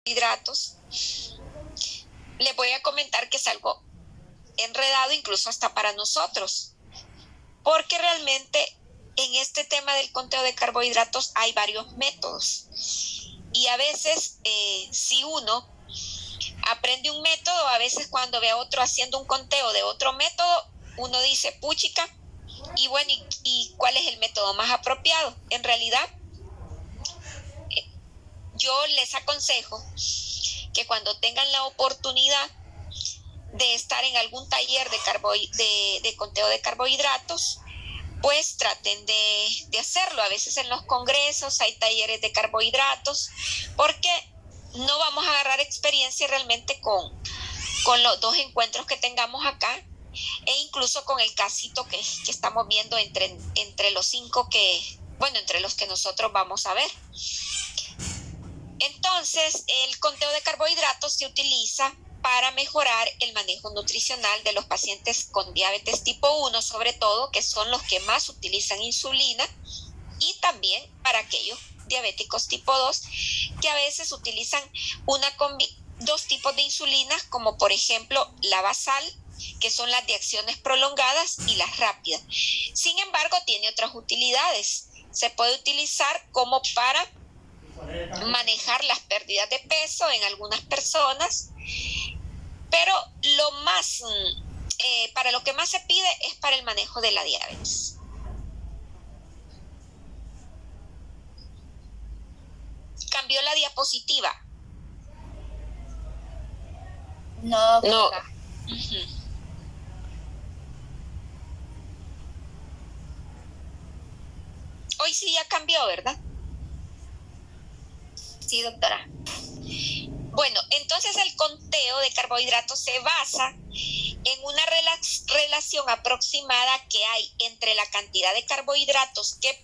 carbohidratos, les voy a comentar que es algo enredado incluso hasta para nosotros, porque realmente en este tema del conteo de carbohidratos hay varios métodos y a veces si uno aprende un método, a veces cuando ve a otro haciendo un conteo de otro método, uno dice, puchica, y bueno, ¿y cuál es el método más apropiado? En realidad, yo les aconsejo que cuando tengan la oportunidad de estar en algún taller de conteo de carbohidratos, pues traten de hacerlo. A veces en los congresos hay talleres de carbohidratos, porque no vamos a agarrar experiencia realmente con los dos encuentros que tengamos acá, e incluso con el casito que estamos viendo entre los 5 entre los que nosotros vamos a ver. Entonces, el conteo de carbohidratos se utiliza para mejorar el manejo nutricional de los pacientes con diabetes tipo 1, sobre todo, que son los que más utilizan insulina, y también para aquellos diabéticos tipo 2 que a veces utilizan dos tipos de insulinas, como por ejemplo la basal, que son las de acciones prolongadas, y las rápidas. Sin embargo, tiene otras utilidades. Se puede utilizar como para manejar las pérdidas de peso en algunas personas, pero para lo que más se pide es para el manejo de la diabetes. ¿Cambió la diapositiva? No. Uh-huh. Hoy sí ya cambió, ¿verdad? Sí, doctora. Bueno, entonces el conteo de carbohidratos se basa en una relación aproximada que hay entre la cantidad de carbohidratos que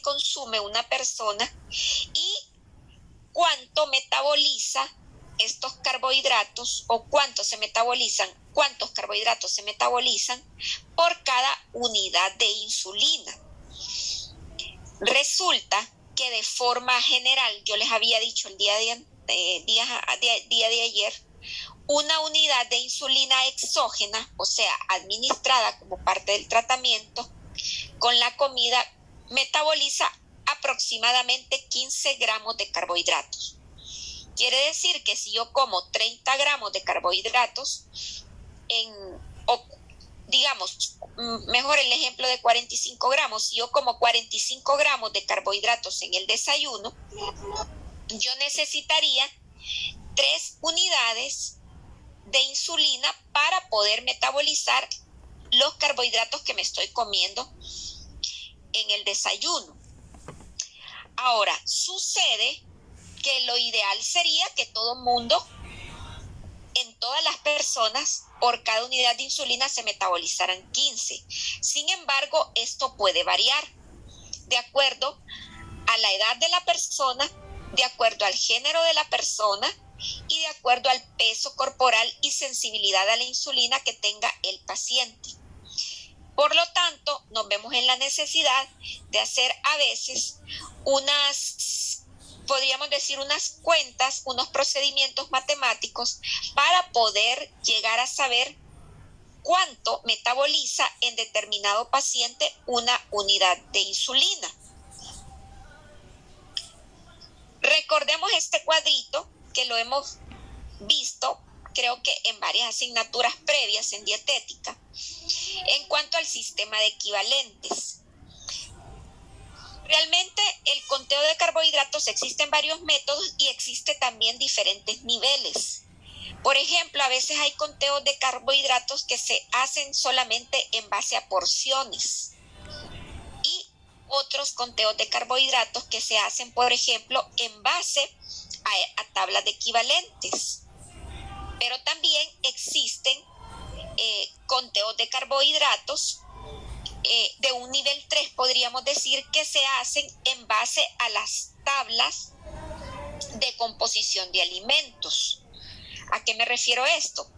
consume una persona y cuánto metaboliza estos carbohidratos, o cuántos carbohidratos se metabolizan por cada unidad de insulina. Resulta que de forma general, yo les había dicho el día de ayer, una unidad de insulina exógena, o sea, administrada como parte del tratamiento, con la comida metaboliza aproximadamente 15 gramos de carbohidratos. Quiere decir que si yo como 30 gramos de carbohidratos, digamos, mejor el ejemplo de 45 gramos, si yo como 45 gramos de carbohidratos en el desayuno, yo necesitaría 3 unidades de insulina para poder metabolizar los carbohidratos que me estoy comiendo en el desayuno. Ahora, sucede que lo ideal sería que todo mundo, en todas las personas, por cada unidad de insulina se metabolizaran 15. Sin embargo, esto puede variar de acuerdo a la edad de la persona, de acuerdo al género de la persona y de acuerdo al peso corporal y sensibilidad a la insulina que tenga el paciente. Por lo tanto, nos vemos en la necesidad de hacer a veces podríamos decir unas cuentas, unos procedimientos matemáticos para poder llegar a saber cuánto metaboliza en determinado paciente una unidad de insulina. Recordemos este cuadrito que lo hemos visto, creo que en varias asignaturas previas en dietética, en cuanto al sistema de equivalentes. Realmente el conteo de carbohidratos existen varios métodos y existe también diferentes niveles. Por ejemplo, a veces hay conteos de carbohidratos que se hacen solamente en base a porciones y otros conteos de carbohidratos que se hacen, por ejemplo, en base a tablas de equivalentes. Pero también existen conteos de carbohidratos de un nivel 3, podríamos decir, que se hacen en base a las tablas de composición de alimentos. ¿A qué me refiero esto?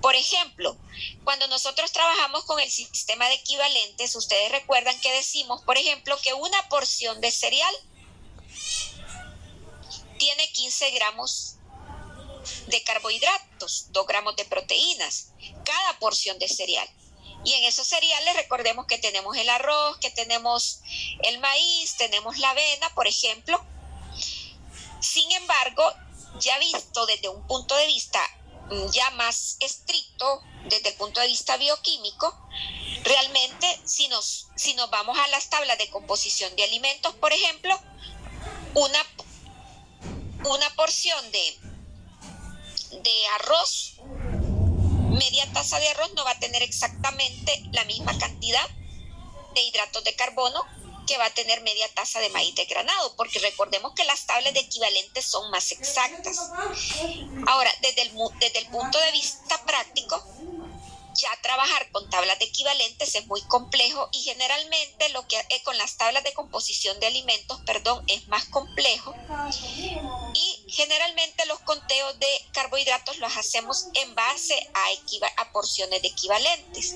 Por ejemplo, cuando nosotros trabajamos con el sistema de equivalentes, ustedes recuerdan que decimos, por ejemplo, que una porción de cereal tiene 15 gramos de carbohidratos, 2 gramos de proteínas, cada porción de cereal. Y en esos cereales recordemos que tenemos el arroz, que tenemos el maíz, tenemos la avena, por ejemplo. Sin embargo, ya visto desde un punto de vista ya más estricto, desde el punto de vista bioquímico, realmente si nos vamos a las tablas de composición de alimentos, por ejemplo, una porción de arroz, media taza de arroz no va a tener exactamente la misma cantidad de hidratos de carbono que va a tener media taza de maíz desgranado, porque recordemos que las tablas de equivalentes son más exactas. Ahora, desde el punto de vista práctico, ya trabajar con tablas de equivalentes es muy complejo y generalmente lo que con las tablas de composición de alimentos, es más complejo, y generalmente los conteos de carbohidratos los hacemos en base a porciones de equivalentes.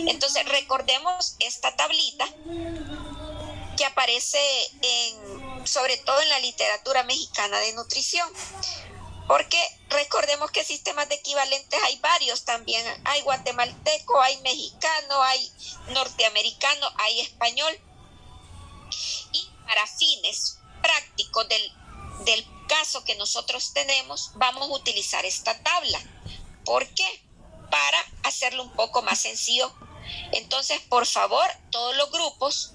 Entonces recordemos esta tablita que aparece sobre todo en la literatura mexicana de nutrición, porque recordemos que sistemas de equivalentes hay varios también, hay guatemalteco, hay mexicano, hay norteamericano, hay español, y para fines prácticos del caso que nosotros tenemos, vamos a utilizar esta tabla. ¿Por qué? Para hacerlo un poco más sencillo. Entonces, por favor, todos los grupos,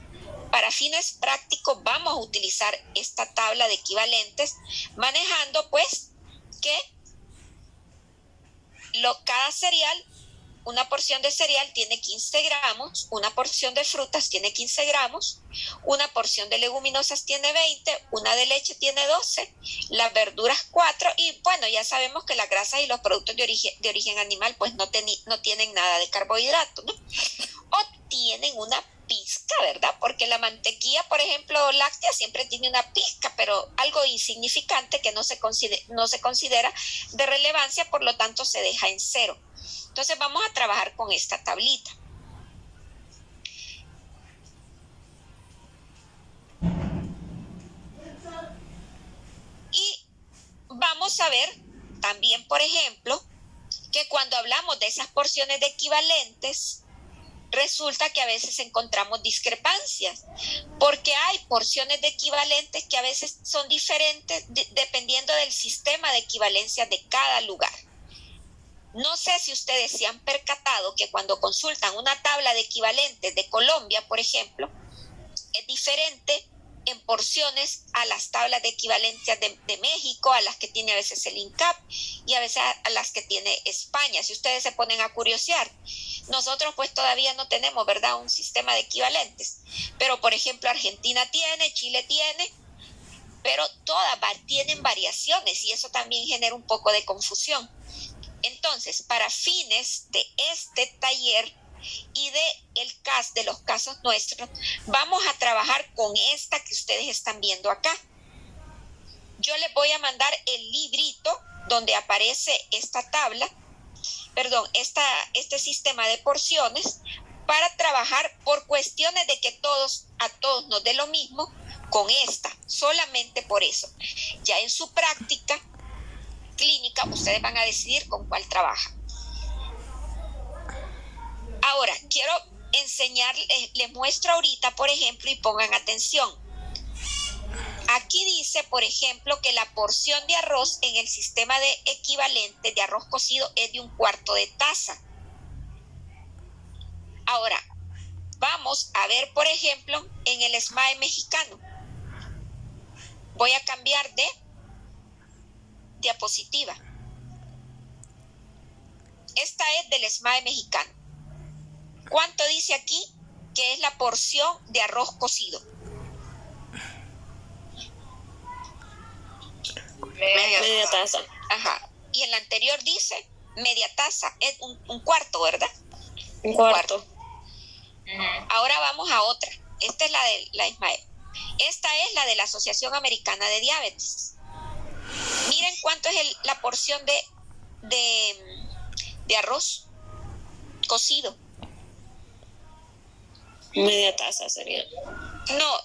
para fines prácticos, vamos a utilizar esta tabla de equivalentes, manejando pues que cada cereal, una porción de cereal tiene 15 gramos, una porción de frutas tiene 15 gramos, una porción de leguminosas tiene 20, una de leche tiene 12, las verduras 4, y bueno, ya sabemos que las grasas y los productos de origen animal pues no tienen nada de carbohidrato, ¿no? O tienen una pizca, ¿verdad? Porque la mantequilla, por ejemplo, láctea, siempre tiene una pizca, pero algo insignificante que no se considera de relevancia, por lo tanto se deja en 0. Entonces vamos a trabajar con esta tablita. Y vamos a ver también, por ejemplo, que cuando hablamos de esas porciones de equivalentes, resulta que a veces encontramos discrepancias, porque hay porciones de equivalentes que a veces son diferentes dependiendo del sistema de equivalencia de cada lugar. No sé si ustedes se han percatado que cuando consultan una tabla de equivalentes de Colombia, por ejemplo, es diferente en porciones a las tablas de equivalencias de México, a las que tiene a veces el INCAP y a veces a las que tiene España. Si ustedes se ponen a curiosear, nosotros pues todavía no tenemos, ¿verdad?, un sistema de equivalentes, pero por ejemplo Argentina tiene, Chile tiene, pero todas tienen variaciones y eso también genera un poco de confusión. Entonces, para fines de este taller y de los casos nuestros, vamos a trabajar con esta que ustedes están viendo acá. Yo les voy a mandar el librito donde aparece esta tabla, este sistema de porciones, para trabajar por cuestiones de que a todos nos dé lo mismo con esta, solamente por eso. Ya en su práctica clínica ustedes van a decidir con cuál trabajan. Ahora, quiero enseñarles, les muestro ahorita, por ejemplo, y pongan atención. Aquí dice, por ejemplo, que la porción de arroz en el sistema de equivalentes de arroz cocido es de 1/4 de taza. Ahora, vamos a ver, por ejemplo, en el SMAE mexicano. Voy a cambiar de diapositiva. Esta es del SMAE mexicano. ¿Cuánto dice aquí que es la porción de arroz cocido? Media taza. Ajá. Y en la anterior dice media taza, es un cuarto, ¿verdad? Un cuarto. Ahora vamos a otra. Esta es la de la ISMAE. Esta es la de la Asociación Americana de Diabetes. Miren cuánto es la porción de arroz cocido. Media taza sería. No,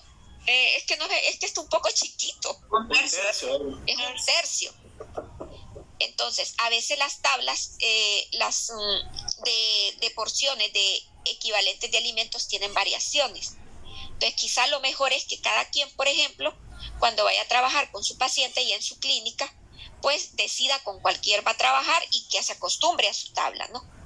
es que está un poco chiquito. Un tercio. Es un tercio. Entonces Entonces, a veces las tablas de porciones de equivalentes de alimentos tienen variaciones. Entonces, quizá lo mejor es que cada quien, por ejemplo, cuando vaya a trabajar con su paciente y en su clínica, pues decida con cuál va a trabajar y que se acostumbre a su tabla, ¿no?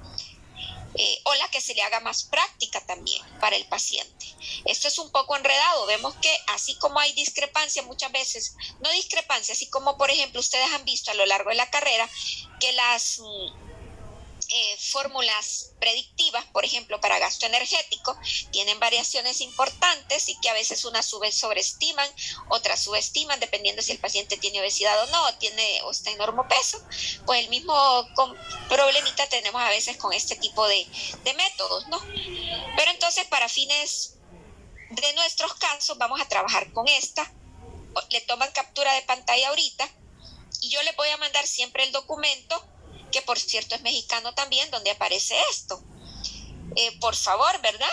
O la que se le haga más práctica también para el paciente. Esto es un poco enredado. Vemos que así como hay discrepancia muchas veces, no discrepancia, así como por ejemplo ustedes han visto a lo largo de la carrera que las fórmulas predictivas, por ejemplo, para gasto energético, tienen variaciones importantes y que a veces unas sobreestiman, otras subestiman, dependiendo si el paciente tiene obesidad o no, o está en normopeso. Pues el mismo problemita tenemos a veces con este tipo de métodos, ¿no? Pero entonces, para fines de nuestros casos, vamos a trabajar con esta. Le toman captura de pantalla ahorita y yo les voy a mandar siempre el documento, que por cierto es mexicano también, donde aparece esto. Por favor, ¿verdad?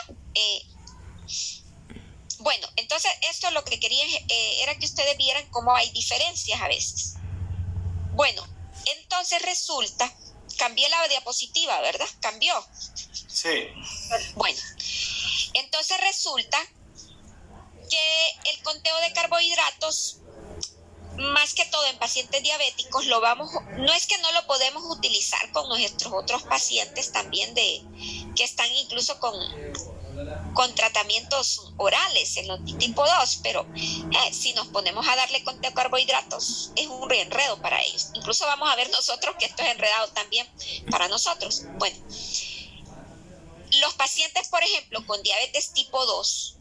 Bueno, entonces esto lo que quería era que ustedes vieran cómo hay diferencias a veces. Bueno, entonces resulta, cambié la diapositiva, ¿verdad? Cambió. Sí. Bueno, entonces resulta que el conteo de carbohidratos, más que todo en pacientes diabéticos, no es que no lo podemos utilizar con nuestros otros pacientes también que están incluso con tratamientos orales en los tipo 2, pero si nos ponemos a darle conteo de carbohidratos es un enredo para ellos. Incluso vamos a ver nosotros que esto es enredado también para nosotros. Bueno, los pacientes, por ejemplo, con diabetes tipo 2,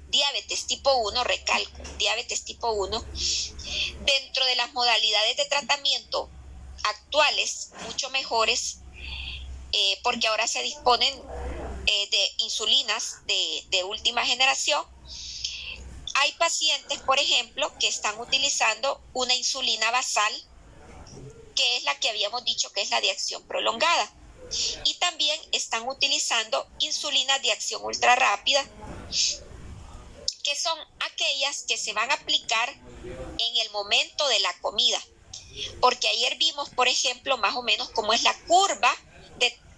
diabetes tipo 1, recalco, diabetes tipo 1, dentro de las modalidades de tratamiento actuales, mucho mejores, porque ahora se disponen de insulinas de última generación. Hay pacientes, por ejemplo, que están utilizando una insulina basal, que es la que habíamos dicho que es la de acción prolongada. Y también están utilizando insulinas de acción ultra rápida, que son aquellas que se van a aplicar en el momento de la comida. Porque ayer vimos, por ejemplo, más o menos cómo es la curva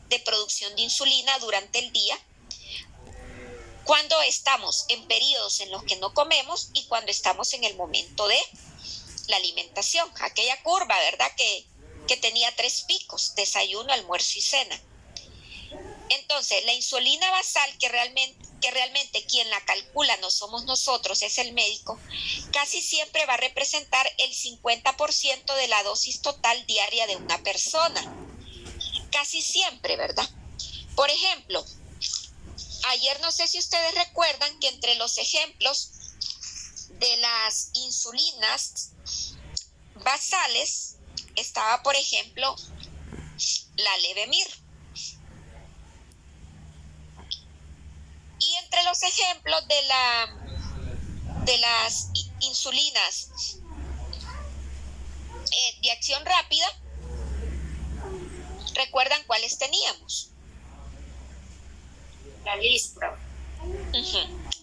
de producción de insulina durante el día, cuando estamos en periodos en los que no comemos y cuando estamos en el momento de la alimentación. Aquella curva, ¿verdad? Que tenía 3 picos, desayuno, almuerzo y cena. Entonces, la insulina basal, que realmente quien la calcula no somos nosotros, es el médico, casi siempre va a representar el 50% de la dosis total diaria de una persona. Casi siempre, ¿verdad? Por ejemplo, ayer no sé si ustedes recuerdan que entre los ejemplos de las insulinas basales estaba, por ejemplo, la Levemir. Y entre los ejemplos de las insulinas de acción rápida, ¿recuerdan cuáles teníamos? La Lispro.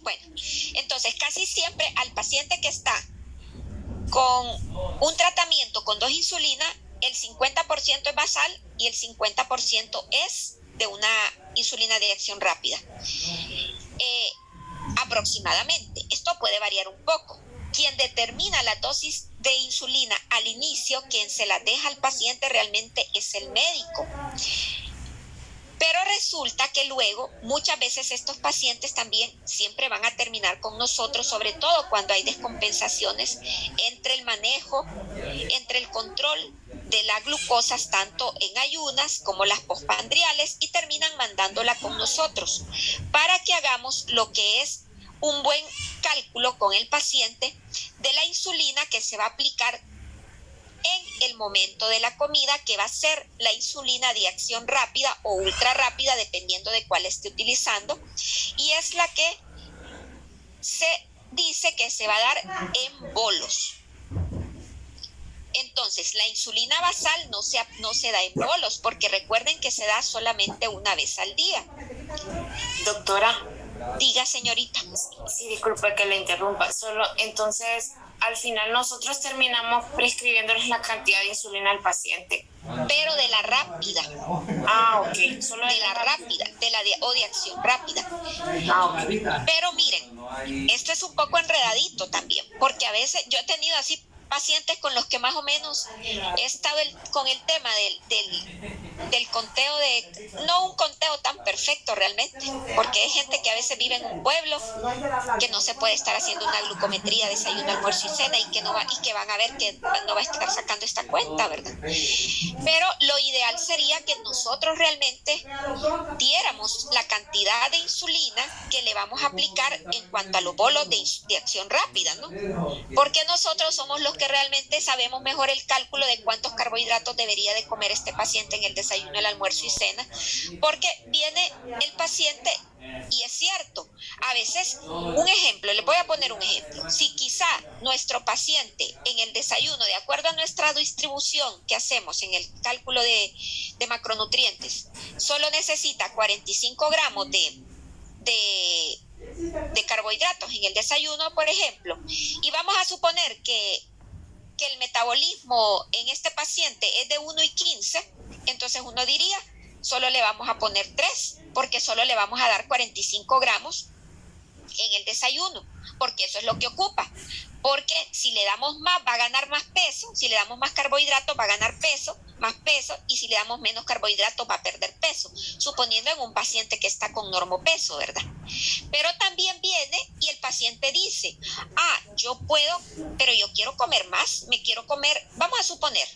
Bueno, entonces casi siempre al paciente que está con un tratamiento con 2 insulinas, el 50% es basal y el 50% es de una insulina de acción rápida. Aproximadamente. Esto puede variar un poco. Quien determina la dosis de insulina al inicio, quien se la deja al paciente realmente es el médico. Pero resulta que luego muchas veces estos pacientes también siempre van a terminar con nosotros, sobre todo cuando hay descompensaciones entre el manejo, entre el control de las glucosas, tanto en ayunas como las postprandiales, y terminan mandándola con nosotros para que hagamos lo que es un buen cálculo con el paciente de la insulina que se va a aplicar en el momento de la comida, que va a ser la insulina de acción rápida o ultra rápida, dependiendo de cuál esté utilizando, y es la que se dice que se va a dar en bolos. Entonces, la insulina basal no se da en bolos, porque recuerden que se da solamente una vez al día. Doctora. Diga, señorita. Sí, disculpe que le interrumpa. Solo entonces al final nosotros terminamos prescribiéndoles la cantidad de insulina al paciente. Pero de la rápida. Ok. Solo de la rápida, o de acción rápida. Ok. Pero miren, esto es un poco enredadito también, porque a veces yo he tenido así pacientes con los que más o menos he estado con el tema del conteo no un conteo tan perfecto realmente, porque hay gente que a veces vive en un pueblo que no se puede estar haciendo una glucometría, desayuno, almuerzo y cena, y que van a ver que no va a estar sacando esta cuenta, ¿verdad? Pero lo ideal sería que nosotros realmente diéramos la cantidad de insulina que le vamos a aplicar en cuanto a los bolos de acción rápida, ¿no? Porque nosotros somos los que realmente sabemos mejor el cálculo de cuántos carbohidratos debería de comer este paciente en el desayuno, el almuerzo y cena, porque viene el paciente y es cierto, a veces, un ejemplo, les voy a poner un ejemplo, si quizá nuestro paciente en el desayuno, de acuerdo a nuestra distribución que hacemos en el cálculo de macronutrientes, solo necesita 45 gramos de carbohidratos en el desayuno, por ejemplo, y vamos a suponer que el metabolismo en este paciente es de 1,15, entonces uno diría, solo le vamos a poner 3, porque solo le vamos a dar 45 gramos en el desayuno, porque eso es lo que ocupa. Porque si le damos más, va a ganar más peso, si le damos más carbohidratos, va a ganar más peso, y si le damos menos carbohidratos, va a perder peso, suponiendo en un paciente que está con normopeso, ¿verdad? Pero también viene y el paciente dice, yo puedo, pero yo quiero comer más, vamos a suponer,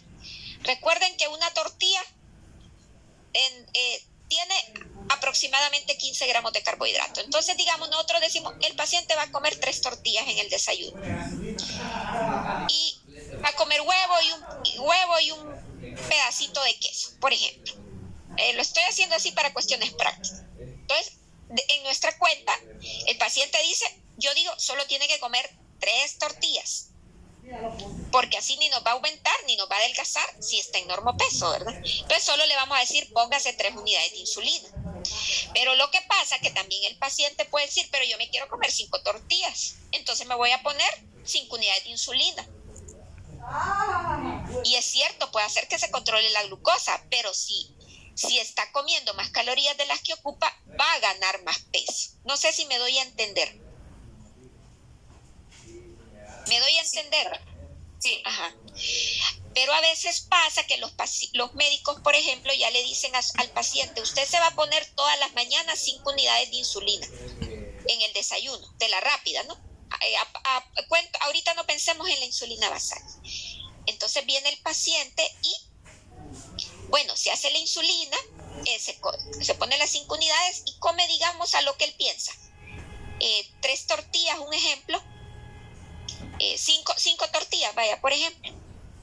recuerden que una tortilla tiene aproximadamente 15 gramos de carbohidrato. Entonces, digamos, nosotros decimos, el paciente va a comer 3 tortillas en el desayuno. Y va a comer huevo y un pedacito de queso, por ejemplo. Lo estoy haciendo así para cuestiones prácticas. Entonces, en nuestra cuenta, el paciente dice, yo digo, solo tiene que comer 3 tortillas. Porque así ni nos va a aumentar ni nos va a adelgazar si está en normopeso, ¿verdad? Entonces solo le vamos a decir, póngase 3 unidades de insulina. Pero lo que pasa es que también el paciente puede decir, pero yo me quiero comer 5 tortillas, entonces me voy a poner 5 unidades de insulina. Y es cierto, puede hacer que se controle la glucosa, pero si está comiendo más calorías de las que ocupa, va a ganar más peso. No sé si me doy a entender. ¿Me doy a entender? Sí. Ajá. Pero a veces pasa que los médicos, por ejemplo, ya le dicen al paciente, usted se va a poner todas las mañanas 5 unidades de insulina en el desayuno, de la rápida, ¿no? Ahorita no pensemos en la insulina basal. Entonces viene el paciente y, bueno, se hace la insulina, se pone las 5 unidades y come, digamos, a lo que él piensa. 3 tortillas, un ejemplo. 5 tortillas, vaya, por ejemplo,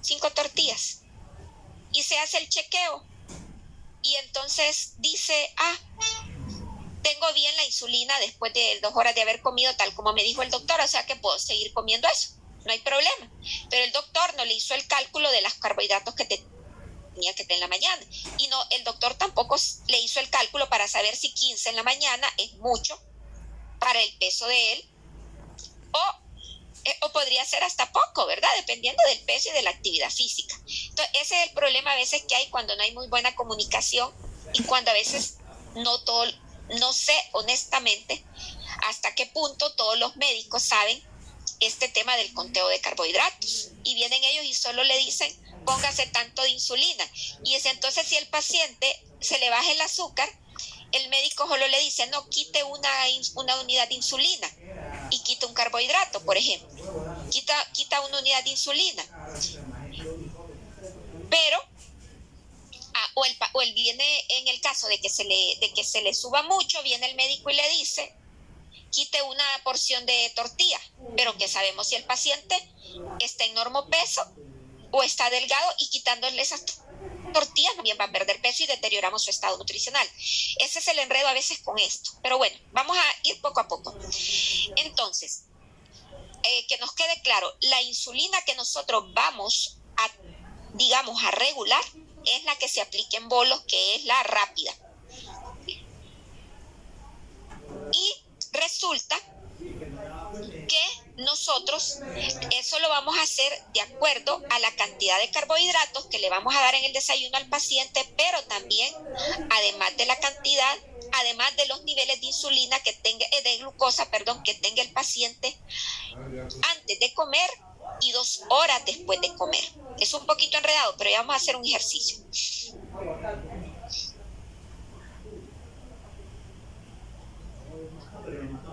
5 tortillas, y se hace el chequeo, y entonces dice, tengo bien la insulina después de 2 horas de haber comido, tal como me dijo el doctor, o sea que puedo seguir comiendo eso, no hay problema. Pero el doctor no le hizo el cálculo de los carbohidratos que tenía que tener en la mañana, y no, el doctor tampoco le hizo el cálculo para saber si 15 en la mañana es mucho para el peso de él, o podría ser hasta poco, ¿verdad? Dependiendo del peso y de la actividad física. Entonces, ese es el problema a veces que hay cuando no hay muy buena comunicación y cuando a veces no sé honestamente hasta qué punto todos los médicos saben este tema del conteo de carbohidratos. Y vienen ellos y solo le dicen, póngase tanto de insulina. Y entonces si el paciente se le baja el azúcar, el médico solo le dice, no, quite una unidad de insulina y quita un carbohidrato, por ejemplo. Quita una unidad de insulina. Pero, o él viene, en el caso de que se le suba mucho, viene el médico y le dice, quite una porción de tortilla, pero que sabemos si el paciente está en normopeso o está delgado, y quitándole esas tortillas también va a perder peso y deterioramos su estado nutricional. Ese es el enredo a veces con esto, pero bueno, vamos a ir poco a poco. Entonces, que nos quede claro, la insulina que nosotros vamos a regular es la que se aplica en bolos, que es la rápida. Y resulta que nosotros eso lo vamos a hacer de acuerdo a la cantidad de carbohidratos que le vamos a dar en el desayuno al paciente, pero también, además de la cantidad, además de los niveles de insulina que tenga, de glucosa, perdón, que tenga el paciente antes de comer y 2 horas después de comer. Es un poquito enredado, pero ya vamos a hacer un ejercicio.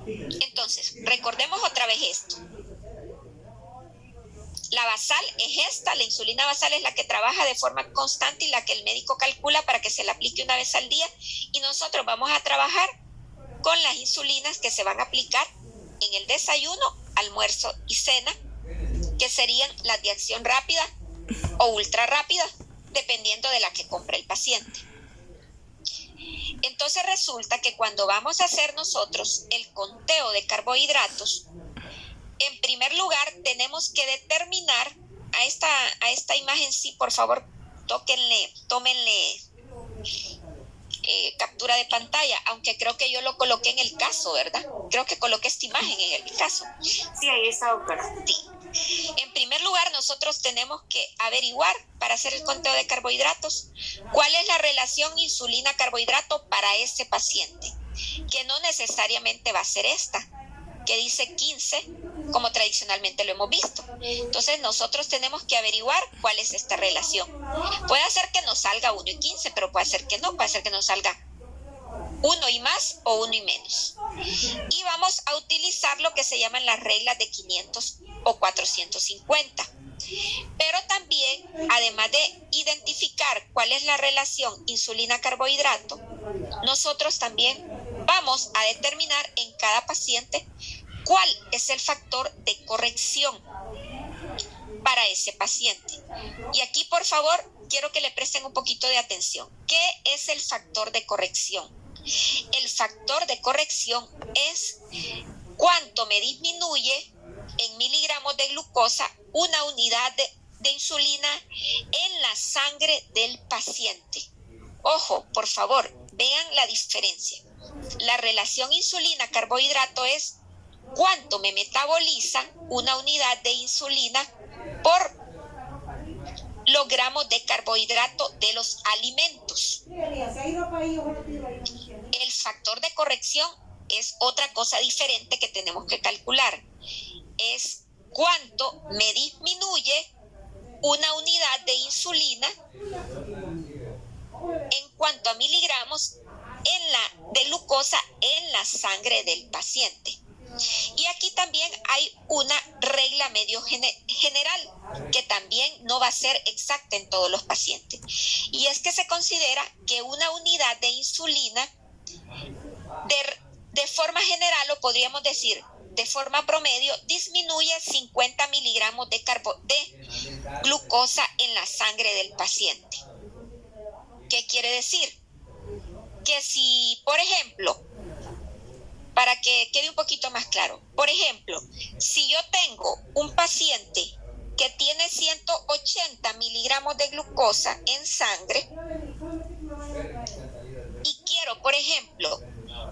Entonces, recordemos otra vez esto. La basal es esta, la insulina basal es la que trabaja de forma constante y la que el médico calcula para que se la aplique una vez al día, y nosotros vamos a trabajar con las insulinas que se van a aplicar en el desayuno, almuerzo y cena, que serían las de acción rápida o ultra rápida, dependiendo de la que compre el paciente. Entonces resulta que cuando vamos a hacer nosotros el conteo de carbohidratos, en primer lugar tenemos que determinar a esta imagen, sí, por favor, tómenle captura de pantalla, aunque creo que yo lo coloqué en el caso, ¿verdad? Creo que coloqué esta imagen en el caso. Sí, ahí está, doctora. Sí. En primer lugar, nosotros tenemos que averiguar, para hacer el conteo de carbohidratos, cuál es la relación insulina-carbohidrato para ese paciente, que no necesariamente va a ser esta, que dice 15, como tradicionalmente lo hemos visto. Entonces, nosotros tenemos que averiguar cuál es esta relación. Puede ser que nos salga 1 y 15, pero puede ser que no, puede ser que nos salga 1 y más o 1 y menos. Y vamos a utilizar lo que se llaman las reglas de 500 o 450. Pero también, además de identificar cuál es la relación insulina-carbohidrato, nosotros también vamos a determinar en cada paciente cuál es el factor de corrección para ese paciente. Y aquí, por favor, quiero que le presten un poquito de atención. ¿Qué es el factor de corrección? El factor de corrección es cuánto me disminuye en miligramos de glucosa una unidad de insulina en la sangre del paciente. Ojo, por favor, vean la diferencia. La relación insulina-carbohidrato es cuánto me metaboliza una unidad de insulina por los gramos de carbohidrato de los alimentos. El factor de corrección es otra cosa diferente que tenemos que calcular. Es cuánto me disminuye una unidad de insulina en cuanto a miligramos de glucosa en la sangre del paciente. Y aquí también hay una regla medio general que también no va a ser exacta en todos los pacientes. Y es que se considera que una unidad de insulina de forma general, o podríamos decir de forma promedio, disminuye 50 miligramos de glucosa en la sangre del paciente. ¿Qué quiere decir? Que si, por ejemplo, para que quede un poquito más claro, por ejemplo, si yo tengo un paciente que tiene 180 miligramos de glucosa en sangre y quiero, por ejemplo,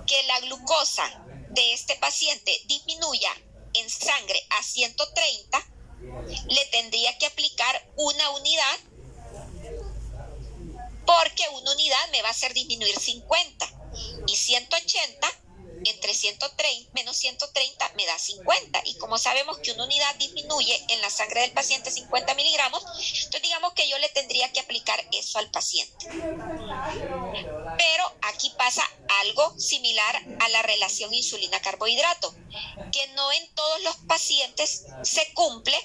que la glucosa de este paciente disminuya en sangre a 130, le tendría que aplicar una unidad, porque una unidad me va a hacer disminuir 50 y 180 entre 130 menos 130 me da 50, y como sabemos que una unidad disminuye en la sangre del paciente 50 miligramos, entonces digamos que yo le tendría que aplicar eso al paciente. Pero aquí pasa algo similar a la relación insulina-carbohidrato, que no en todos los pacientes se cumple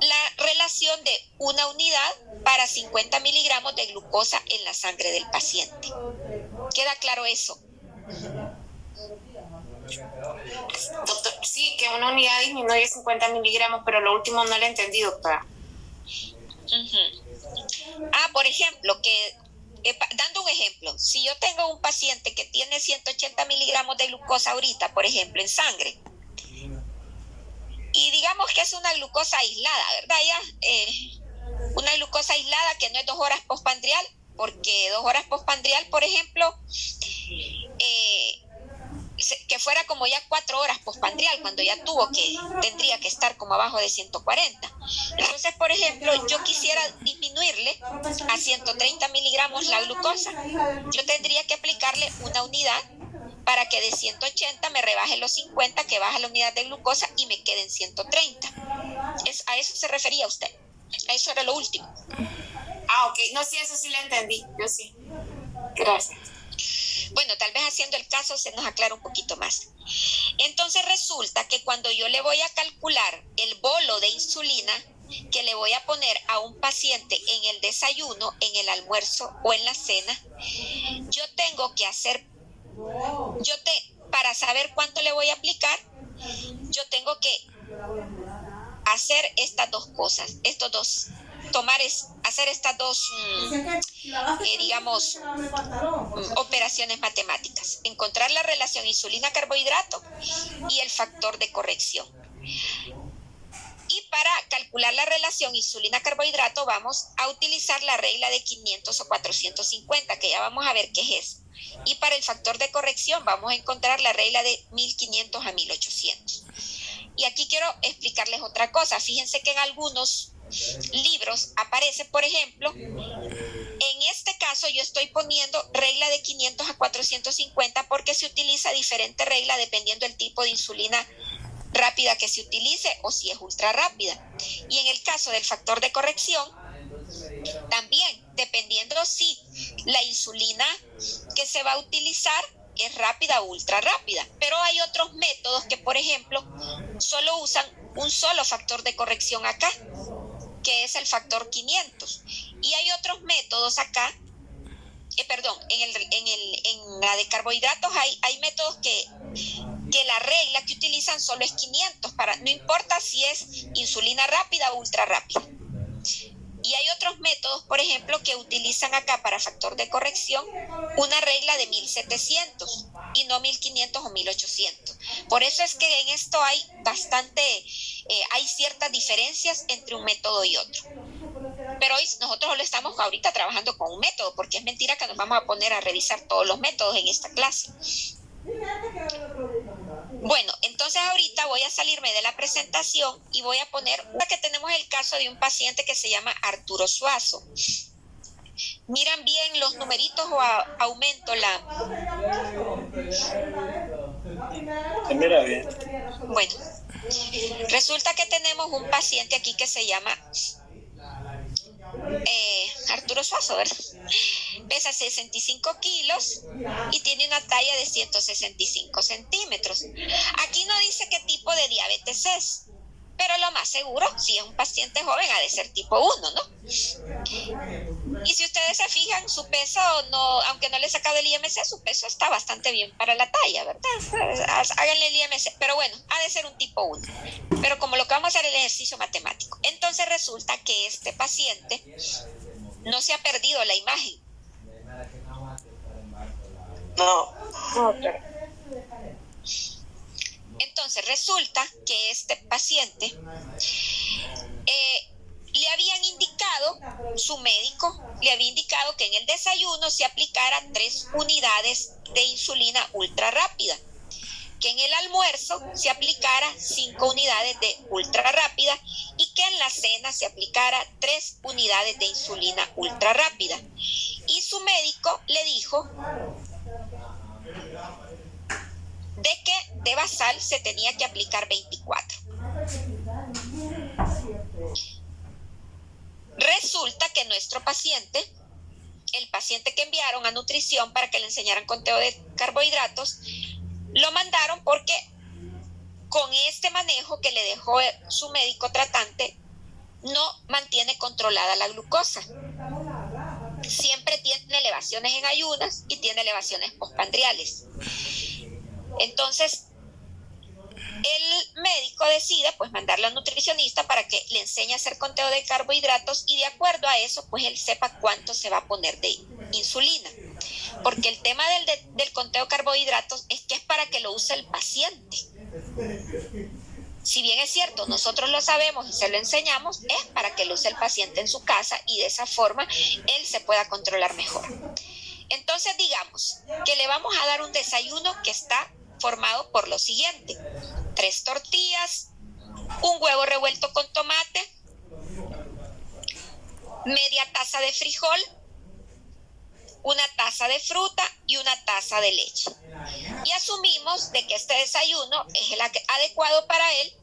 la relación de una unidad para 50 miligramos de glucosa en la sangre del paciente. ¿Queda claro eso? Doctor, sí, que una unidad disminuye 50 miligramos, pero lo último no lo entendí, doctora. Por ejemplo, dando un ejemplo, si yo tengo un paciente que tiene 180 miligramos de glucosa ahorita, por ejemplo, en sangre, y digamos que es una glucosa aislada, ¿verdad? Una glucosa aislada que no es 2 horas postprandial, porque 2 horas postprandial, por ejemplo, que fuera como ya 4 horas postprandial, cuando ya tendría que estar como abajo de 140. Entonces, por ejemplo, yo quisiera disminuirle a 130 miligramos la glucosa. Yo tendría que aplicarle una unidad para que de 180 me rebaje los 50, que baja la unidad de glucosa y me queden 130. ¿A eso se refería usted? A eso era lo último. Ok. No, sí, eso sí lo entendí. Yo sí. Gracias. Bueno, tal vez haciendo el caso se nos aclara un poquito más. Entonces resulta que cuando yo le voy a calcular el bolo de insulina que le voy a poner a un paciente en el desayuno, en el almuerzo o en la cena, yo tengo que hacer, para saber cuánto le voy a aplicar, yo tengo que hacer estas dos cosas, hacer estas dos, digamos, operaciones matemáticas. Encontrar la relación insulina-carbohidrato y el factor de corrección. Y para calcular la relación insulina-carbohidrato vamos a utilizar la regla de 500 o 450, que ya vamos a ver qué es eso. Y para el factor de corrección vamos a encontrar la regla de 1500 a 1800. Y aquí quiero explicarles otra cosa. Fíjense que en algunos libros aparece, por ejemplo, en este caso yo estoy poniendo regla de 500 a 450 porque se utiliza diferente regla dependiendo del tipo de insulina rápida que se utilice o si es ultra rápida. Y en el caso del factor de corrección, también dependiendo si la insulina que se va a utilizar es rápida o ultra rápida. Pero hay otros métodos que, por ejemplo, solo usan un solo factor de corrección acá, que es el factor 500. Y hay otros métodos acá, en la de carbohidratos hay métodos que la regla que utilizan solo es 500, no importa si es insulina rápida o ultra rápida. Y hay otros métodos, por ejemplo, que utilizan acá para factor de corrección una regla de 1700 y no 1500 o 1800. Por eso es que en esto hay ciertas diferencias entre un método y otro. Pero hoy nosotros lo estamos ahorita trabajando con un método, porque es mentira que nos vamos a poner a revisar todos los métodos en esta clase. Bueno, entonces ahorita voy a salirme de la presentación y voy a poner que tenemos el caso de un paciente que se llama Arturo Suazo. ¿Miran bien los numeritos o aumento la...? Se mira bien. Bueno, resulta que tenemos un paciente aquí que se llama Arturo Suazo, ¿verdad? Pesa 65 kilos y tiene una talla de 165 centímetros. Aquí no dice qué tipo de diabetes es, pero lo más seguro, si es un paciente joven, ha de ser tipo 1, ¿no? Y si ustedes se fijan, su peso, aunque no le he sacado el IMC, su peso está bastante bien para la talla, ¿verdad? Háganle el IMC, pero bueno, ha de ser un tipo 1. Pero como lo que vamos a hacer es el ejercicio matemático. Entonces resulta que este paciente no se ha perdido la imagen. No. Entonces resulta que este paciente le habían indicado, su médico le había indicado que en el desayuno se aplicara 3 unidades de insulina ultra rápida, que en el almuerzo se aplicara 5 unidades de ultra rápida y que en la cena se aplicara 3 unidades de insulina ultra rápida. Y su médico le dijo de que de basal se tenía que aplicar 24. Resulta que nuestro paciente, el paciente que enviaron a nutrición para que le enseñaran conteo de carbohidratos, lo mandaron porque con este manejo que le dejó su médico tratante no mantiene controlada la glucosa. Siempre tiene elevaciones en ayunas y tiene elevaciones postprandiales. Entonces, el médico decide pues mandarlo al nutricionista para que le enseñe a hacer conteo de carbohidratos y de acuerdo a eso pues él sepa cuánto se va a poner de insulina. Porque el tema del conteo de carbohidratos es que es para que lo use el paciente. Si bien es cierto, nosotros lo sabemos y se lo enseñamos, es para que lo use el paciente en su casa y de esa forma él se pueda controlar mejor. Entonces digamos que le vamos a dar un desayuno que está conformado por lo siguiente: 3 tortillas, un huevo revuelto con tomate, media taza de frijol, una taza de fruta y una taza de leche. Y asumimos de que este desayuno es el adecuado para él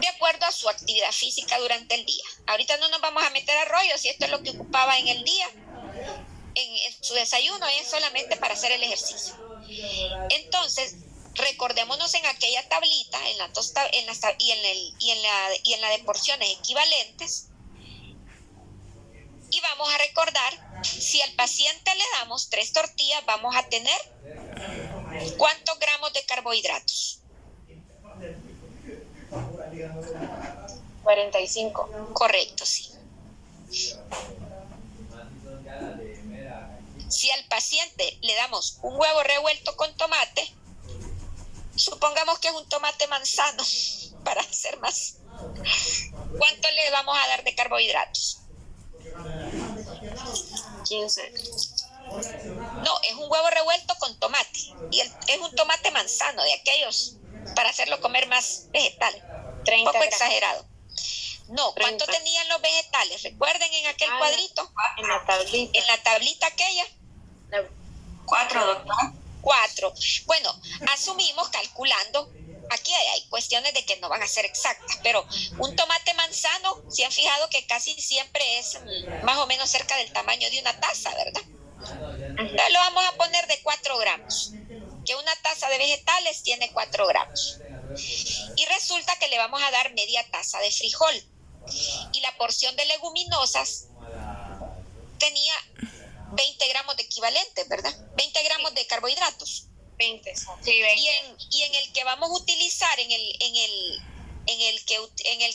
de acuerdo a su actividad física durante el día. Ahorita no nos vamos a meter a rollo si esto es lo que ocupaba en el día. En su desayuno es solamente para hacer el ejercicio. Entonces, recordémonos en aquella tablita y en la de porciones equivalentes, y vamos a recordar, si al paciente le damos 3 tortillas, vamos a tener ¿cuántos gramos de carbohidratos? 45. Correcto, sí. Si al paciente le damos un huevo revuelto con tomate, supongamos que es un tomate manzano, para hacer más, ¿cuánto le vamos a dar de carbohidratos? 15. No, es un huevo revuelto con tomate, y es un tomate manzano, de aquellos para hacerlo comer más vegetales. 30 un poco gramos. Exagerado. No, ¿cuánto 30. tenían los vegetales? Recuerden en aquel cuadrito, En la tablita. en la tablita aquella. 4, doctor. 4. Bueno, asumimos calculando, aquí hay cuestiones de que no van a ser exactas, pero un tomate manzano, se han fijado que casi siempre es más o menos cerca del tamaño de una taza, ¿verdad? Entonces lo vamos a poner de 4 gramos, que una taza de vegetales tiene 4 gramos. Y resulta que le vamos a dar media taza de frijol. Y la porción de leguminosas tenía 20 gramos de equivalentes, ¿verdad? 20 gramos de carbohidratos. 20. Sí, 20. Y en el que vamos a utilizar, en el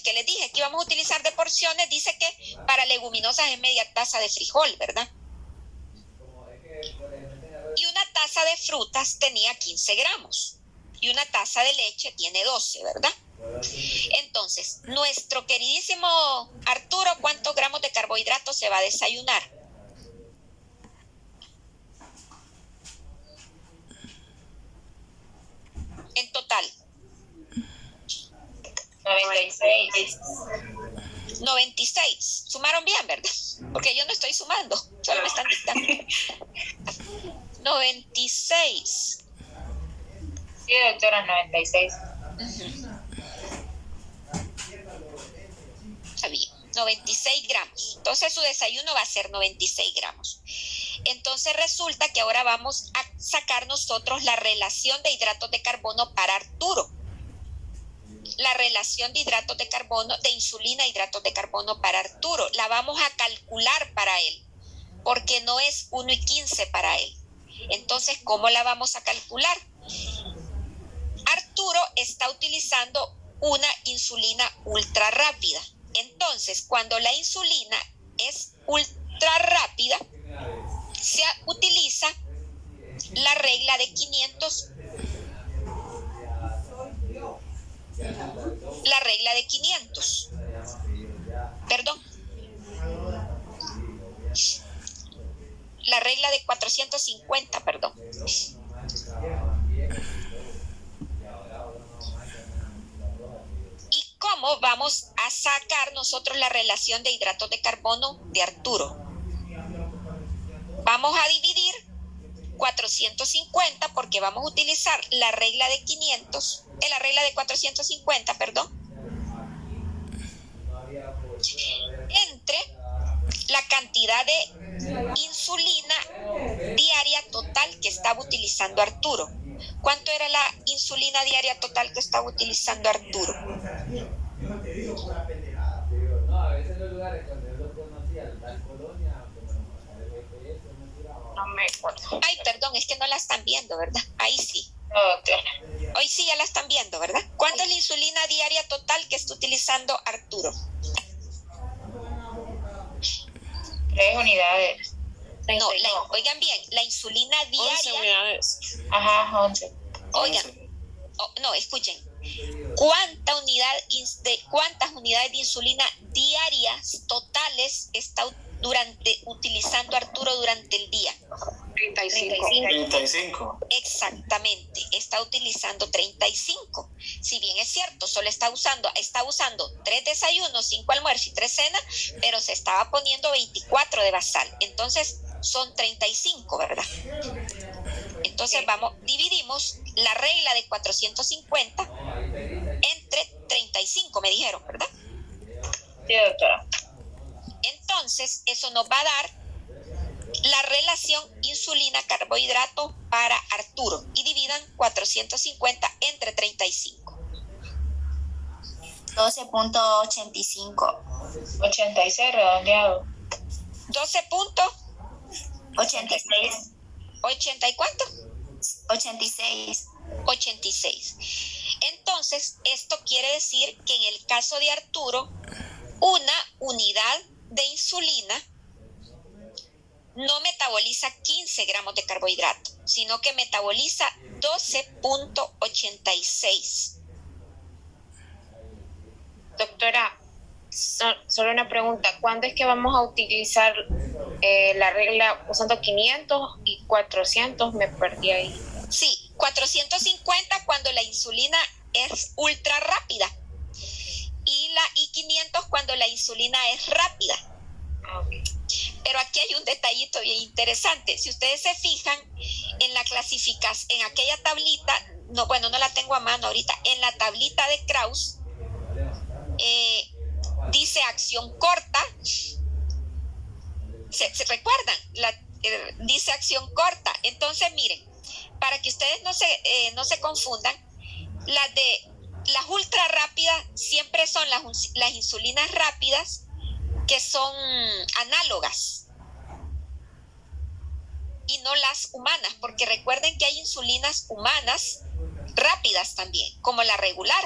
que les dije que íbamos a utilizar de porciones, dice que para leguminosas es media taza de frijol, ¿verdad? Y una taza de frutas tenía 15 gramos. Y una taza de leche tiene 12, ¿verdad? Entonces, nuestro queridísimo Arturo, ¿cuántos gramos de carbohidratos se va a desayunar? En total. 96. 96. Sumaron bien, ¿verdad? Porque yo no estoy sumando, solo me están dictando. 96. Sí, doctora, 96. Está bien, 96 gramos. Entonces su desayuno va a ser 96 gramos. Entonces resulta que ahora vamos a sacar nosotros la relación de hidratos de carbono para Arturo. La relación de hidratos de carbono, de insulina e hidratos de carbono para Arturo. La vamos a calcular para él, porque no es 1:15 para él. Entonces, ¿cómo la vamos a calcular? Arturo está utilizando una insulina ultra rápida. Entonces, cuando la insulina es ultra rápida, se utiliza la regla de 500. La regla de 500. Perdón. La regla de 450, perdón. ¿Y cómo vamos a sacar nosotros la relación de hidratos de carbono de Arturo? Vamos a dividir 450 porque vamos a utilizar la regla de 500, la regla de 450, perdón, entre la cantidad de insulina diaria total que estaba utilizando Arturo. ¿Cuánto era la insulina diaria total que estaba utilizando Arturo? No me acuerdo. Ay, perdón, es que no la están viendo, ¿verdad? Ahí sí. No, doctora. Hoy sí ya la están viendo, ¿verdad? ¿Cuánta es la insulina diaria total que está utilizando Arturo? 3 unidades. No, oigan bien, la insulina 11 diaria. unidades. Ajá, 11. Oigan, no, escuchen. ¿Cuántas unidades de insulina diarias totales está utilizando Arturo durante el día? 35. 35. Exactamente. Está está utilizando 35. Si bien es cierto, solo está usando 3 desayunos, 5 almuerzos y 3 cenas, pero se estaba poniendo 24 de basal. Entonces son 35, ¿verdad? Entonces dividimos la regla de 450 entre 35, me dijeron, ¿verdad? Sí, doctora. Entonces, eso nos va a dar la relación insulina-carbohidrato para Arturo y dividan 450 entre 35. 12.85. 86 redondeado. 86. 80 y cuánto? 86. 86. Entonces, esto quiere decir que en el caso de Arturo, una unidad de insulina no metaboliza 15 gramos de carbohidrato, sino que metaboliza 12.86. Doctora, solo una pregunta. ¿Cuándo es que vamos a utilizar la regla usando 500 y 400? Me perdí ahí. Sí, 450 cuando la insulina es ultra rápida y 500 cuando la insulina es rápida. Okay. Pero aquí hay un detallito bien interesante. Si ustedes se fijan en la clasificación, en aquella tablita, no la tengo a mano ahorita, en la tablita de Krauss, dice acción corta. ¿Se recuerdan? Dice acción corta. Entonces, miren, para que ustedes no se confundan, las ultra rápidas siempre son las insulinas rápidas que son análogas y no las humanas, porque recuerden que hay insulinas humanas rápidas también, como la regular.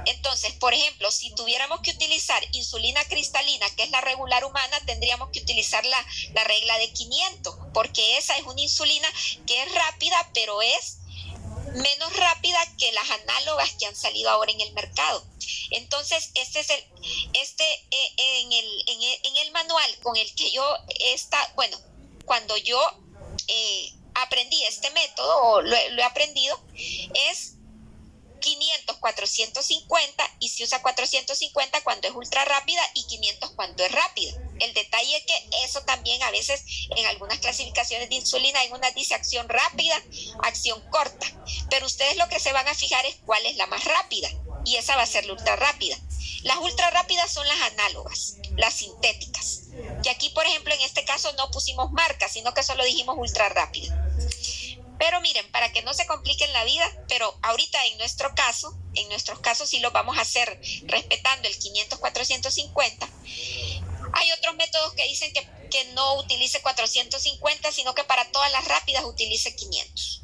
Entonces, por ejemplo, si tuviéramos que utilizar insulina cristalina, que es la regular humana, tendríamos que utilizar la regla de 500, porque esa es una insulina que es rápida, pero es menos rápida que las análogas que han salido ahora en el mercado. Entonces, en el manual con el que yo cuando yo aprendí este método, o lo he aprendido, es 500, 450, y se usa 450 cuando es ultra rápida y 500 cuando es rápida. El detalle es que eso también a veces en algunas clasificaciones de insulina en una dice acción rápida, acción corta, pero ustedes lo que se van a fijar es cuál es la más rápida, y esa va a ser la ultra rápida. Las ultra rápidas son las análogas, las sintéticas, que aquí por ejemplo en este caso no pusimos marca, sino que solo dijimos ultra rápida. Pero miren, para que no se compliquen la vida, pero ahorita en nuestros casos sí lo vamos a hacer respetando el 500-450. Hay otros métodos que dicen que no utilice 450, sino que para todas las rápidas utilice 500.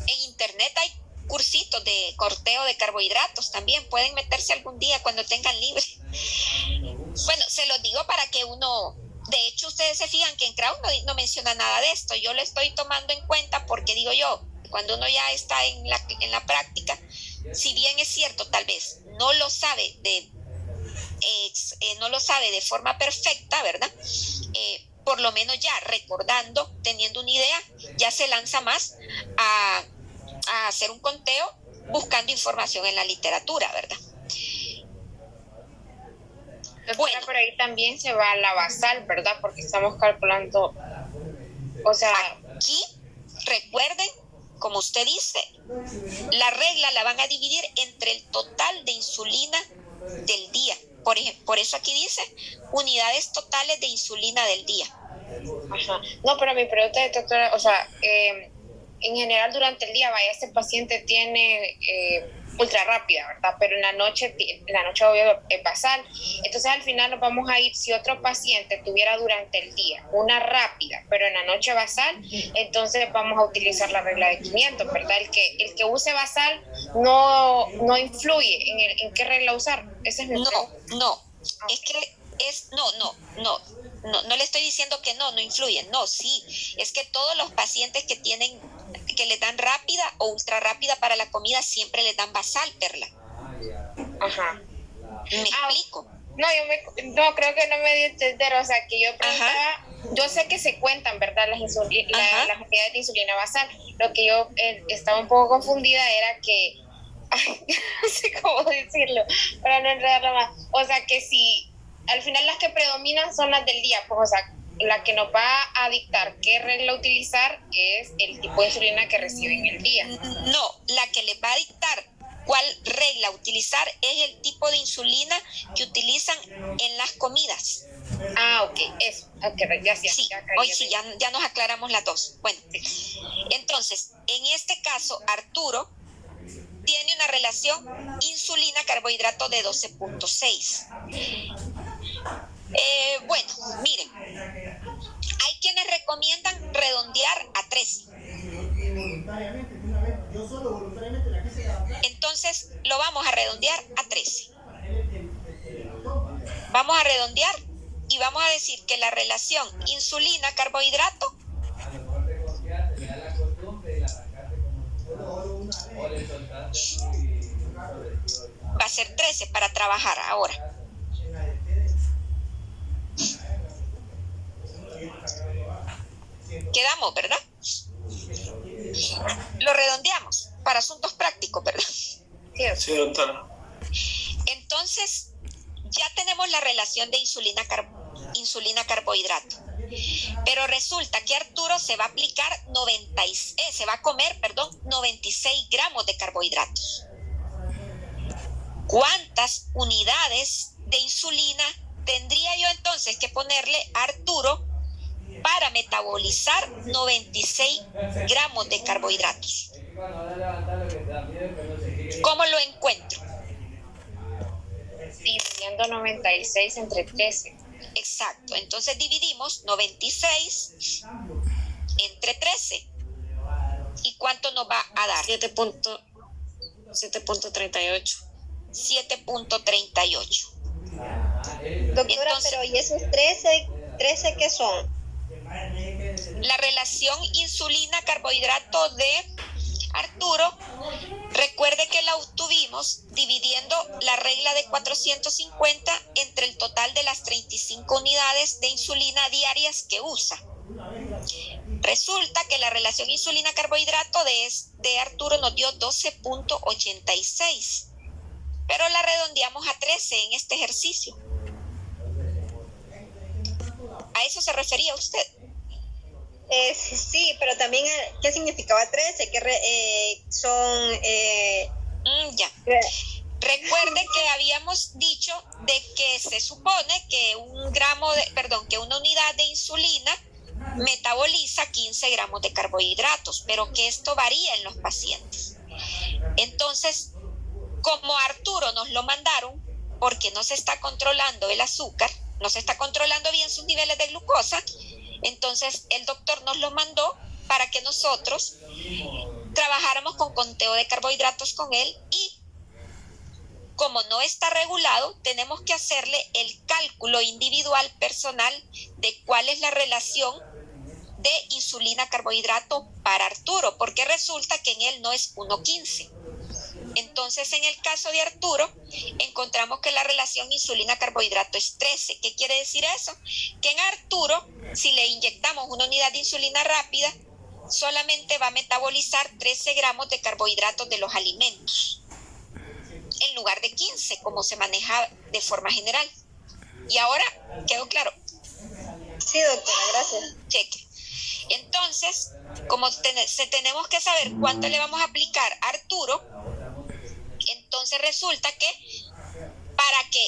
En internet hay cursitos de corteo de carbohidratos también, pueden meterse algún día cuando tengan libre. Bueno, se los digo para que uno... De hecho, ustedes se fijan que en Krauss no menciona nada de esto. Yo lo estoy tomando en cuenta porque digo yo, cuando uno ya está en la práctica, si bien es cierto, tal vez no lo sabe de forma perfecta, ¿verdad? Por lo menos ya recordando, teniendo una idea, ya se lanza más a hacer un conteo buscando información en la literatura, ¿verdad? Bueno, por ahí también se va la basal, ¿verdad? Porque estamos calculando, o sea... Aquí, recuerden, como usted dice, la regla la van a dividir entre el total de insulina del día. Por eso aquí dice unidades totales de insulina del día. Ajá. No, pero mi pregunta es, doctora, o sea, en general durante el día, vaya, este paciente tiene... ultra rápida, ¿verdad? Pero en la noche obvio es basal. Entonces al final nos vamos a ir, si otro paciente tuviera durante el día una rápida, pero en la noche basal, entonces vamos a utilizar la regla de 500, ¿verdad? El que use basal no influye en qué regla usar. Ese es mi pregunta. No, es que no le estoy diciendo que no influyen, no, sí, es que todos los pacientes que les dan rápida o ultra rápida para la comida siempre les dan basal, Perla. Ajá. ¿Me explico? No, creo que no me di a entender, o sea, que yo preguntaba, yo sé que se cuentan, ¿verdad? Las cantidades de insulina basal. Lo que yo estaba un poco confundida era que, ay, no sé cómo decirlo, para no enredarlo más. O sea, que si al final las que predominan son las del día, pues, o sea, la que nos va a dictar qué regla utilizar es el tipo de insulina que reciben el día. No, la que les va a dictar cuál regla utilizar es el tipo de insulina que utilizan en las comidas. Ok, eso, gracias. Sí, hoy sí, ya nos aclaramos las dos. Bueno, entonces, en este caso, Arturo tiene una relación insulina-carbohidrato de 12.6. Bueno, miren, hay quienes recomiendan redondear a 13. Entonces, lo vamos a redondear a 13. Vamos a redondear y vamos a decir que la relación insulina-carbohidrato va a ser 13 para trabajar ahora. Quedamos, ¿verdad? Lo redondeamos para asuntos prácticos, ¿verdad? Sí, doctora. Entonces, ya tenemos la relación de insulina-carbohidrato. Pero resulta que Arturo se va a comer 96 gramos de carbohidratos. ¿Cuántas unidades de insulina tendría yo entonces que ponerle a Arturo para metabolizar 96 gramos de carbohidratos? ¿Cómo lo encuentro? Dividiendo 96 entre 13. Exacto, entonces dividimos 96 entre 13. ¿Y cuánto nos va a dar? 7.38. 7.38. Doctora, entonces, pero ¿y esos 13 qué son? La relación insulina-carbohidrato de Arturo, recuerde que la obtuvimos dividiendo la regla de 450 entre el total de las 35 unidades de insulina diarias que usa. Resulta que la relación insulina-carbohidrato de Arturo nos dio 12.86, pero la redondeamos a 13 en este ejercicio. ¿A eso se refería usted? Sí, pero también, ¿qué significaba 13? ¿Qué son? Ya. Recuerde que habíamos dicho de que se supone que que una unidad de insulina metaboliza 15 gramos de carbohidratos, pero que esto varía en los pacientes. Entonces, como a Arturo nos lo mandaron porque no se está controlando el azúcar, no se está controlando bien sus niveles de glucosa, entonces el doctor nos lo mandó para que nosotros trabajáramos con conteo de carbohidratos con él, y como no está regulado, tenemos que hacerle el cálculo individual personal de cuál es la relación de insulina-carbohidrato para Arturo, porque resulta que en él no es 1.15. Entonces, en el caso de Arturo, encontramos que la relación insulina-carbohidrato es 13. ¿Qué quiere decir eso? Que en Arturo, si le inyectamos una unidad de insulina rápida, solamente va a metabolizar 13 gramos de carbohidratos de los alimentos, en lugar de 15, como se maneja de forma general. ¿Y ahora quedó claro? Sí, doctora, gracias. Cheque. Entonces, como tenemos que saber cuánto le vamos a aplicar a Arturo, entonces resulta que para que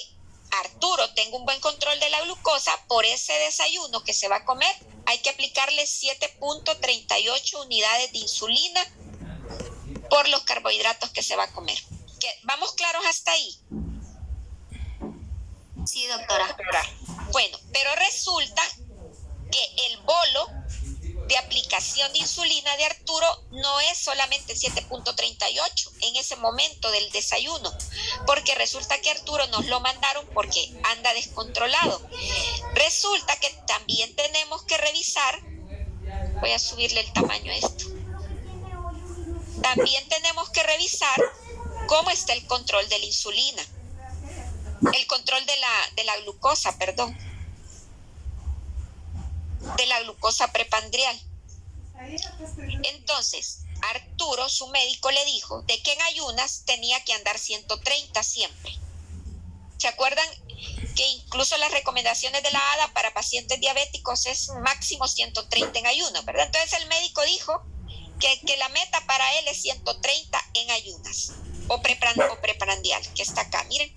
Arturo tenga un buen control de la glucosa, por ese desayuno que se va a comer, hay que aplicarle 7.38 unidades de insulina por los carbohidratos que se va a comer. ¿Vamos claros hasta ahí? Sí, doctora. Bueno, pero resulta que el bolo de aplicación de insulina de Arturo no es solamente 7.38 en ese momento del desayuno, porque resulta que Arturo nos lo mandaron porque anda descontrolado. Resulta que también tenemos que revisar, voy a subirle el tamaño a esto, también tenemos que revisar cómo está el control de la insulina. El control de la glucosa, perdón. De la glucosa prepandrial. Entonces, Arturo, su médico, le dijo de que en ayunas tenía que andar 130 siempre. ¿Se acuerdan que incluso las recomendaciones de la ADA para pacientes diabéticos es máximo 130 en ayuno, ¿verdad? Entonces el médico dijo que la meta para él es 130 en ayunas o preprandial, que está acá, miren.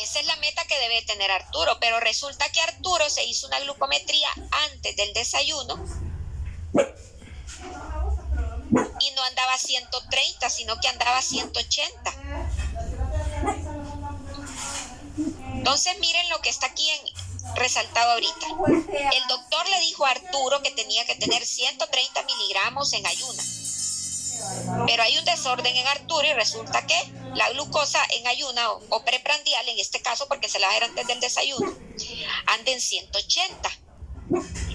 Esa es la meta que debe tener Arturo, pero resulta que Arturo se hizo una glucometría antes del desayuno y no andaba 130, sino que andaba 180. Entonces miren lo que está aquí resaltado ahorita. El doctor le dijo a Arturo que tenía que tener 130 miligramos en ayuna. Pero hay un desorden en Arturo y resulta que la glucosa en ayuna o preprandial, en este caso porque se la va a dar antes del desayuno, anda en 180.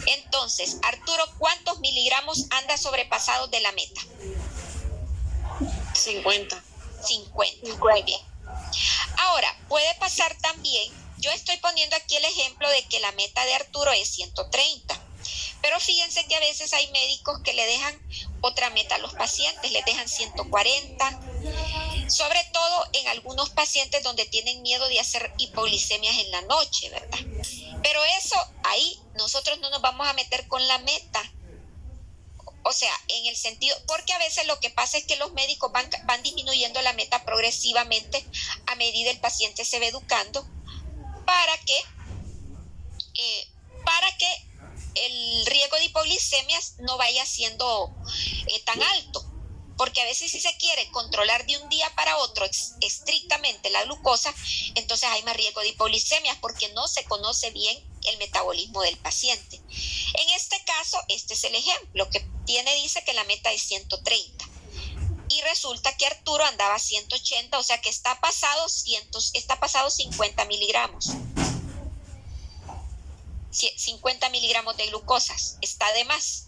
Entonces, Arturo, ¿cuántos miligramos anda sobrepasados de la meta? 50. 50, muy bien. Ahora, puede pasar también, yo estoy poniendo aquí el ejemplo de que la meta de Arturo es 130, pero fíjense que a veces hay médicos que le dejan otra meta a los pacientes, les dejan 140, sobre todo en algunos pacientes donde tienen miedo de hacer hipoglicemias en la noche, ¿verdad? Pero eso, ahí nosotros no nos vamos a meter con la meta. O sea, en el sentido, porque a veces lo que pasa es que los médicos van disminuyendo la meta progresivamente a medida el paciente se va educando para que el riesgo de hipoglicemias no vaya siendo tan alto. Porque a veces si se quiere controlar de un día para otro estrictamente la glucosa, entonces hay más riesgo de hipoglicemias porque no se conoce bien el metabolismo del paciente. En este caso, este es el ejemplo que dice que la meta es 130. Y resulta que Arturo andaba 180, o sea que está pasado 50 miligramos. 50 miligramos de glucosas, está de más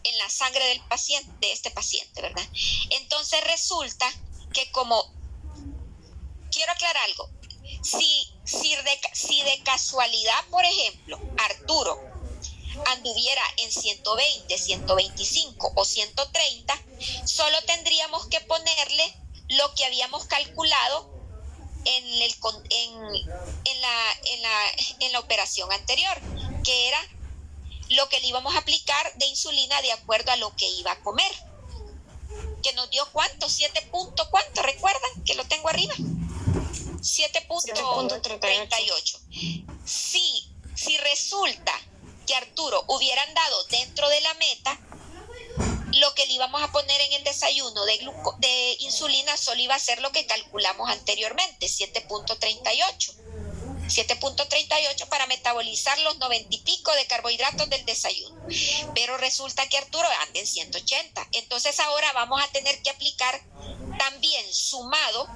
en la sangre del paciente, de este paciente, ¿verdad? Entonces resulta que quiero aclarar algo, si de casualidad, por ejemplo, Arturo anduviera en 120, 125 o 130, solo tendríamos que ponerle lo que habíamos calculado en la operación anterior, que era lo que le íbamos a aplicar de insulina de acuerdo a lo que iba a comer, que nos dio ¿cuánto? 7 puntos, ¿cuánto? ¿Recuerdan? Que lo tengo arriba. 7.38. Si resulta que Arturo hubiera andado dentro de la meta, lo que le íbamos a poner en el desayuno de insulina solo iba a ser lo que calculamos anteriormente, 7.38. 7.38 para metabolizar los 90 y pico de carbohidratos del desayuno. Pero resulta que Arturo anda en 180. Entonces ahora vamos a tener que aplicar también, sumado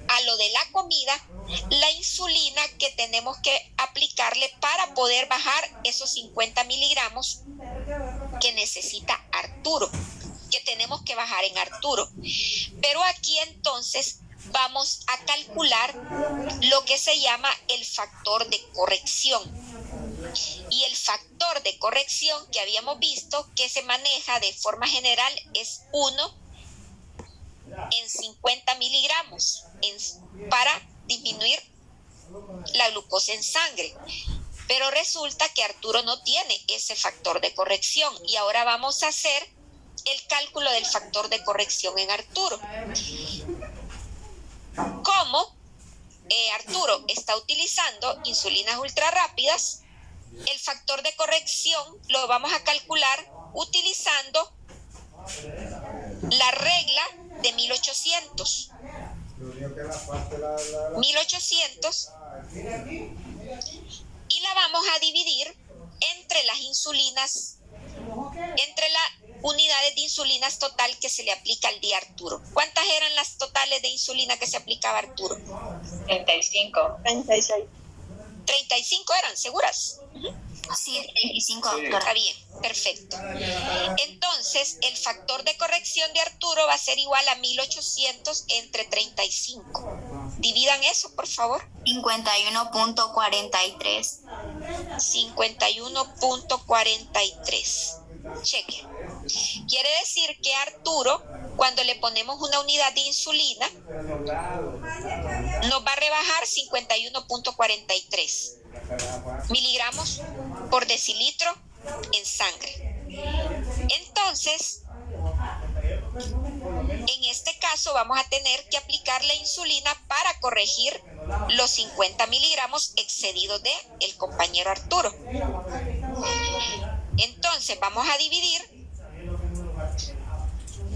a lo de la comida, la insulina que tenemos que aplicarle para poder bajar esos 50 miligramos que necesita Arturo, que tenemos que bajar en Arturo. Pero aquí entonces vamos a calcular lo que se llama el factor de corrección. Y el factor de corrección que habíamos visto que se maneja de forma general es 1 en 50 miligramos para disminuir la glucosa en sangre. Pero resulta que Arturo no tiene ese factor de corrección y ahora vamos a hacer el cálculo del factor de corrección en Arturo. Como Arturo está utilizando insulinas ultra rápidas, el factor de corrección lo vamos a calcular utilizando la regla de 1800. 1800 y la vamos a dividir entre las insulinas, entre las unidades de insulinas total que se le aplica al día a Arturo. ¿Cuántas eran las totales de insulina que se aplicaba a Arturo? 35. 36. 35 eran, ¿seguras? Sí, 35, Sí. doctora. Está bien, perfecto. Entonces, el factor de corrección de Arturo va a ser igual a 1800 entre 35. Dividan eso, por favor. 51.43. 51.43. Cheque. Quiere decir que Arturo, cuando le ponemos una unidad de insulina, nos va a rebajar 51.43 miligramos por decilitro en sangre. Entonces, en este caso vamos a tener que aplicar la insulina para corregir los 50 miligramos excedidos de el compañero Arturo. Entonces vamos a dividir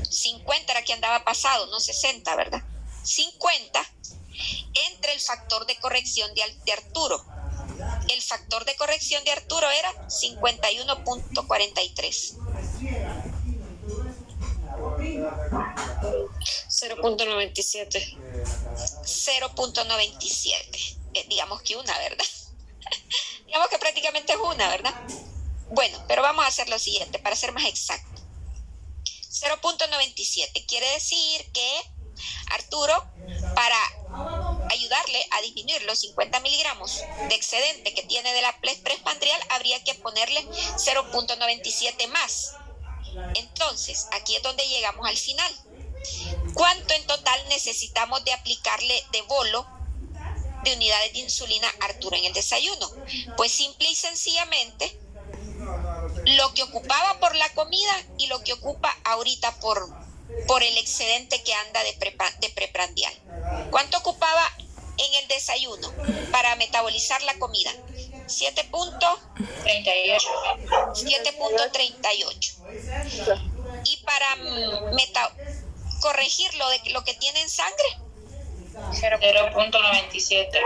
50, era que andaba pasado, no 60, ¿verdad? 50 entre el factor de corrección de Arturo. El factor de corrección de Arturo era 51.43. 0.97. 0.97. Digamos que una, ¿verdad? Digamos que prácticamente es una, ¿verdad? Bueno, pero vamos a hacer lo siguiente para ser más exacto. 0.97 quiere decir que Arturo, para ayudarle a disminuir los 50 miligramos de excedente que tiene de la prespandrial, habría que ponerle 0.97 más. Entonces, aquí es donde llegamos al final. ¿Cuánto en total necesitamos de aplicarle de bolo de unidades de insulina a Arturo en el desayuno? Pues simple y sencillamente lo que ocupaba por la comida y lo que ocupa ahorita por el excedente que anda de preprandial. ¿Cuánto ocupaba en el desayuno para metabolizar la comida? 7.38. Y para corregir lo que tiene en sangre, 0.97.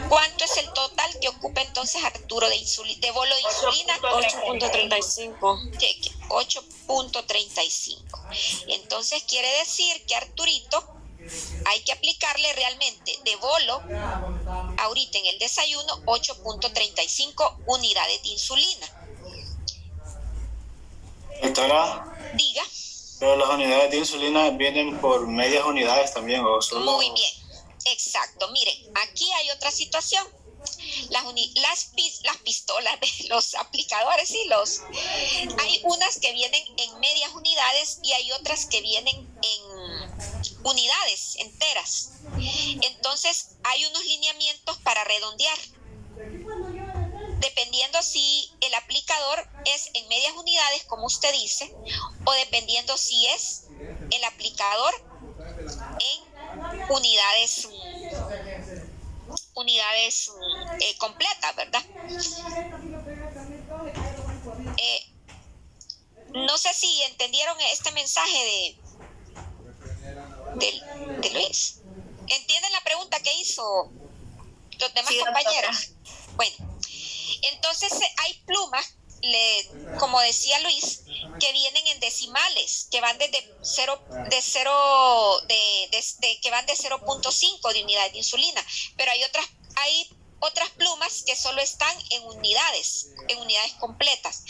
¿cuánto es el total que ocupa entonces Arturo de bolo de insulina? 8.35. Cheque, 8.35. Entonces quiere decir que a Arturito hay que aplicarle realmente de bolo, ahorita en el desayuno, 8.35 unidades de insulina. Doctora, Diga. pero las unidades de insulina vienen por medias unidades también, ¿o solo? Muy bien, exacto. Miren, aquí hay otra situación. Las pistolas de los aplicadores, sí, hay unas que vienen en medias unidades y hay otras que vienen en unidades enteras. Entonces, hay unos lineamientos para redondear, dependiendo si el aplicador es en medias unidades, como usted dice, o dependiendo si es el aplicador en unidades completas, ¿verdad? No sé si entendieron este mensaje de Luis. ¿Entienden la pregunta que hizo los demás compañeros? Bueno, entonces hay plumas, como decía Luis, que vienen en decimales, que van que van de 0.5 de unidad de insulina, pero hay otras plumas que solo están en unidades completas.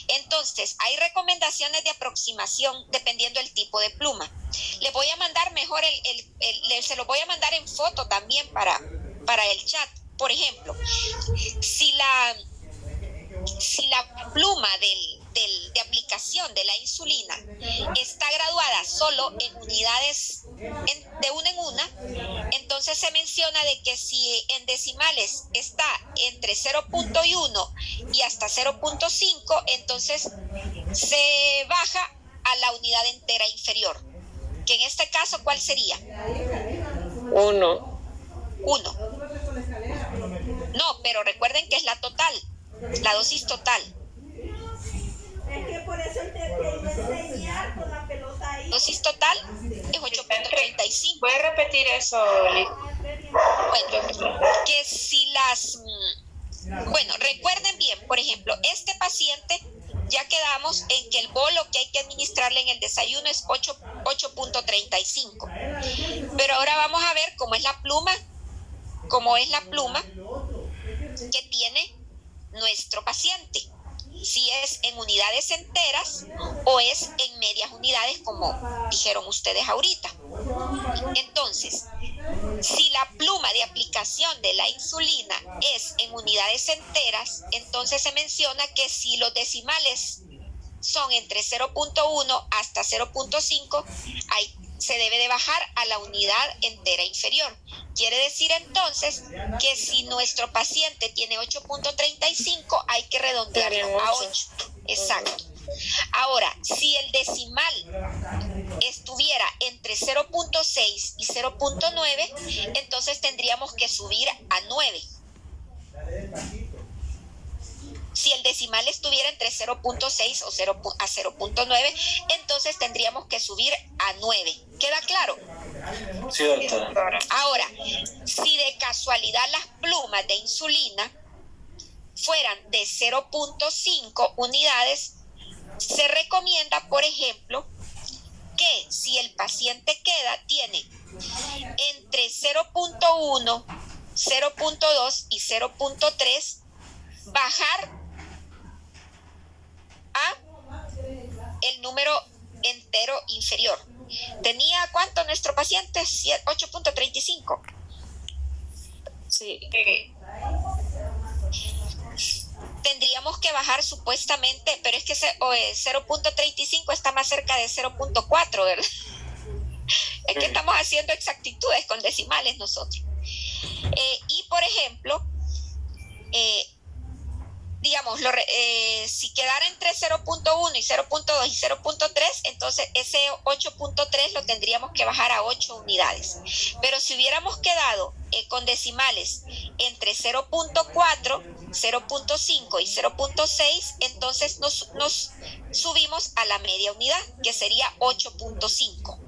Entonces, hay recomendaciones de aproximación dependiendo del tipo de pluma. Le voy a mandar mejor se lo voy a mandar en foto también para el chat. Por ejemplo, si la pluma de aplicación de la insulina está graduada solo en unidades de una en una, entonces se menciona de que si en decimales está entre 0.1 y hasta 0.5, entonces se baja a la unidad entera inferior, que en este caso, ¿cuál sería? 1. No, pero recuerden que es la total, la dosis total. Es que por eso te iba a enseñar con la pelota ahí. Dosis total es 8.35. ¿Puedes repetir eso, Liz? Bueno, que si bueno, recuerden bien, por ejemplo, este paciente ya quedamos en que el bolo que hay que administrarle en el desayuno es 8.35. Pero ahora vamos a ver cómo es la pluma que tiene nuestro paciente, si es en unidades enteras o es en medias unidades, como dijeron ustedes ahorita. Entonces, si la pluma de aplicación de la insulina es en unidades enteras, entonces se menciona que si los decimales son entre 0.1 hasta 0.5, se debe de bajar a la unidad entera inferior. Quiere decir entonces que si nuestro paciente tiene 8.35, hay que redondearlo a 8. Exacto. Ahora, si el decimal estuviera entre 0.6 y 0.9, entonces tendríamos que subir a 9. Si el decimal estuviera entre 0.6 o a 0.9, entonces tendríamos que subir a 9. ¿Queda claro? Sí, doctora. Ahora, si de casualidad las plumas de insulina fueran de 0.5 unidades, se recomienda, por ejemplo, que si el paciente tiene entre 0.1, 0.2 y 0.3, bajar a el número entero inferior. ¿Tenía cuánto nuestro paciente? 8.35. Sí. Tendríamos que bajar supuestamente, pero es que 0.35 está más cerca de 0.4, ¿verdad? Es que estamos haciendo exactitudes con decimales nosotros. Y por ejemplo, digamos, si quedara entre 0.1 y 0.2 y 0.3, entonces ese 8.3 lo tendríamos que bajar a 8 unidades. Pero si hubiéramos quedado con decimales entre 0.4, 0.5 y 0.6, entonces nos subimos a la media unidad, que sería 8.5.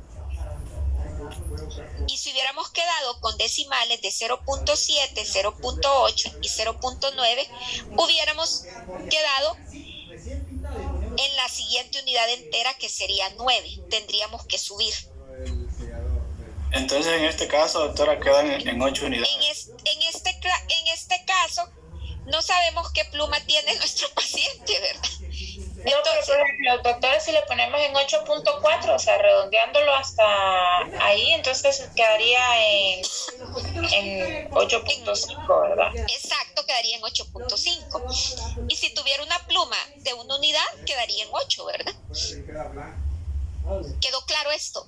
Y si hubiéramos quedado con decimales de 0.7, 0.8 y 0.9, hubiéramos quedado en la siguiente unidad entera, que sería 9. Tendríamos que subir. Entonces, en este caso, doctora, quedan en 8 unidades. En este caso, no sabemos qué pluma tiene nuestro paciente, ¿verdad? No, pero por ejemplo, doctora, si le ponemos en 8.4, o sea, redondeándolo hasta ahí, entonces quedaría en 8.5, ¿verdad? Exacto, quedaría en 8.5. Y si tuviera una pluma de una unidad, quedaría en 8, ¿verdad? ¿Quedó claro esto?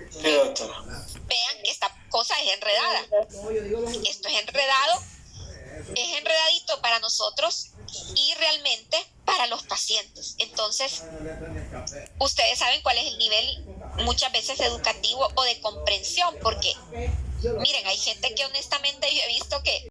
Sí, doctora. Vean que esta cosa es enredada. Esto es enredado, es enredadito para nosotros y realmente para los pacientes. Entonces, ustedes saben cuál es el nivel muchas veces educativo o de comprensión, porque miren, hay gente que honestamente yo he visto que